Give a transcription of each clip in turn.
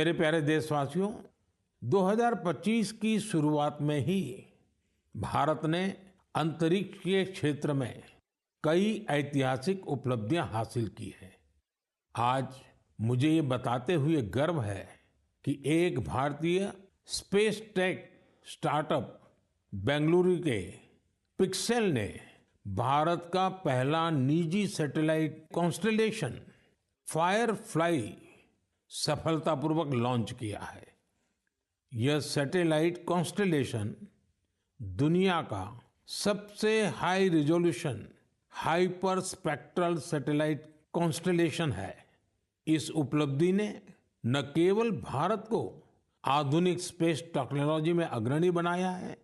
मेरे प्यारे देशवासियों, 2025 की शुरुआत में ही भारत ने अंतरिक्ष के क्षेत्र में कई ऐतिहासिक उपलब्धियां हासिल की हैं। आज मुझे ये बताते हुए गर्व है कि एक भारतीय स्पेस टेक स्टार्टअप बेंगलुरु के पिक्सेल ने भारत का पहला निजी सैटेलाइट कॉन्स्टेलेशन फायरफ्लाई सफलतापूर्वक लॉन्च किया है। यह सैटेलाइट कॉन्स्टेलेशन दुनिया का सबसे high resolution hyper spectral satellite constellation है। इस उपलब्धि ने न केवल भारत को आधुनिक स्पेस टेक्नोलॉजी में अग्रणी बनाया है,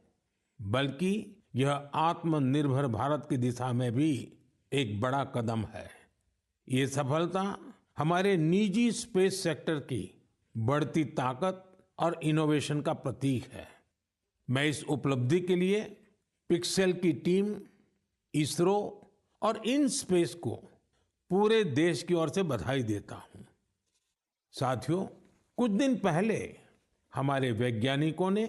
बल्कि यह आत्मनिर्भर भारत की दिशा में भी एक बड़ा कदम है। ये सफलता हमारे निजी स्पेस सेक्टर की बढ़ती ताकत और इनोवेशन का प्रतीक है। मैं इस उपलब्धि के लिए पिक्सेल की टीम, इसरो और इन स्पेस को पूरे देश की ओर से बधाई देता हूं। साथियों, कुछ दिन पहले हमारे वैज्ञानिकों ने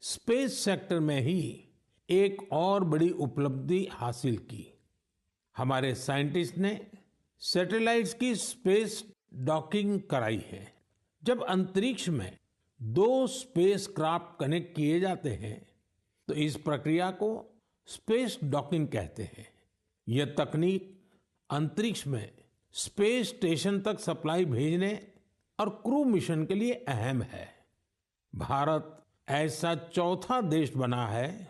स्पेस सेक्टर में ही एक और बड़ी उपलब्धि हासिल की। हमारे साइंटिस्ट ने सैटेलाइट्स की स्पेस डॉकिंग कराई है। जब अंतरिक्ष में दो स्पेस क्राफ्ट कनेक्ट किए जाते हैं तो इस प्रक्रिया को स्पेस डॉकिंग कहते हैं। यह तकनीक अंतरिक्ष में स्पेस स्टेशन तक सप्लाई भेजने और क्रू मिशन के लिए अहम है। भारत ऐसा चौथा देश बना है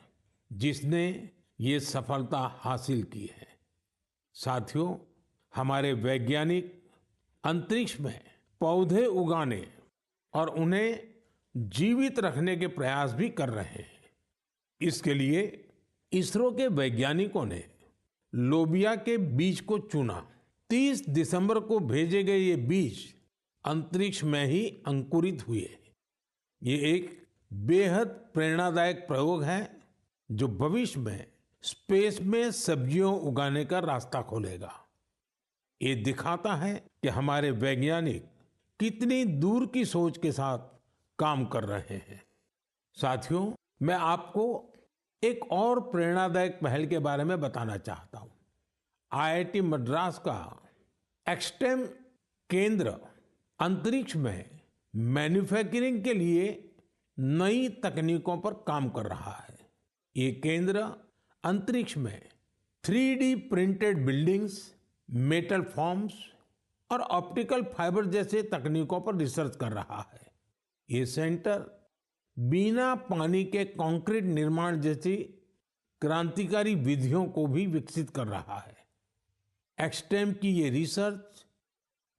जिसने ये सफलता हासिल की है। साथियों, हमारे वैज्ञानिक अंतरिक्ष में पौधे उगाने और उन्हें जीवित रखने के प्रयास भी कर रहे हैं। इसके लिए इसरो के वैज्ञानिकों ने लोबिया के बीज को चुना। 30 दिसंबर को भेजे गए ये बीज अंतरिक्ष में ही अंकुरित हुए। ये एक बेहद प्रेरणादायक प्रयोग है जो भविष्य में स्पेस में सब्जियों उगाने का रास्ता खोलेगा। ये दिखाता है कि हमारे वैज्ञानिक कितनी दूर की सोच के साथ काम कर रहे हैं। साथियों, मैं आपको एक और प्रेरणादायक पहल के बारे में बताना चाहता हूं। आईआईटी मद्रास का एक्सटेम केंद्र अंतरिक्ष में मैन्युफैक्चरिंग के लिए नई तकनीकों पर काम कर रहा है। ये केंद्र अंतरिक्ष में 3D printed buildings, metal forms और ऑप्टिकल फाइबर जैसे तकनीकों पर रिसर्च कर रहा है। ये सेंटर बिना पानी के कंक्रीट निर्माण जैसी क्रांतिकारी विधियों को भी विकसित कर रहा है। एक्सटेम की ये रिसर्च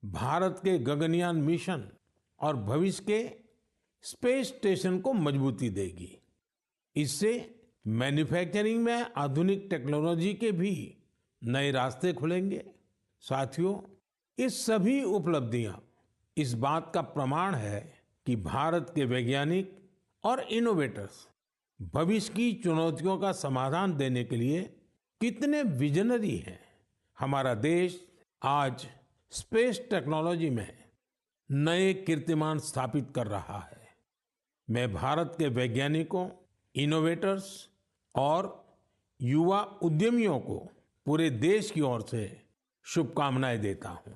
भारत के गगनयान मिशन और भविष्य के स्पेस स्टेशन को मजबूती देगी। इससे मैन्युफैक्चरिंग में आधुनिक टेक्नोलॉजी के भी नए रास्ते खुलेंगे। साथियों, ये सभी उपलब्धियां इस बात का प्रमाण है कि भारत के वैज्ञानिक और इनोवेटर्स भविष्य की चुनौतियों का समाधान देने के लिए कितने विजनरी हैं। हमारा देश आज स्पेस टेक्नोलॉजी में नए कीर्तिमान स्थापित कर रहा है। मैं भारत के वैज्ञानिकों, इनोवेटर्स और युवा उद्यमियों को पूरे देश की ओर से शुभकामनाएं देता हूं।